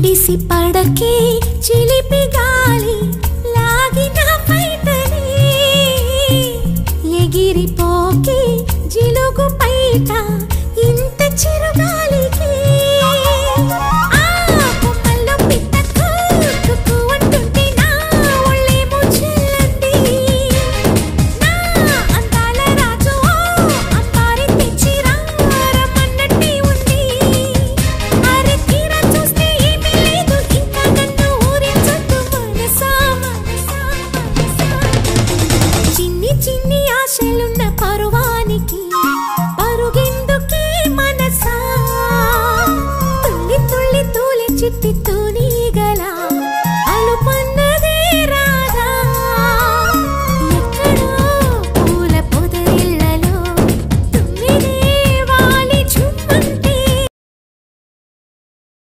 ADC పడకే చిలిపి గాలి లాగిన పైటని ఎగిరిపోకే జిలుగు పైట ఇంత చిరుగాలికి చిట్టి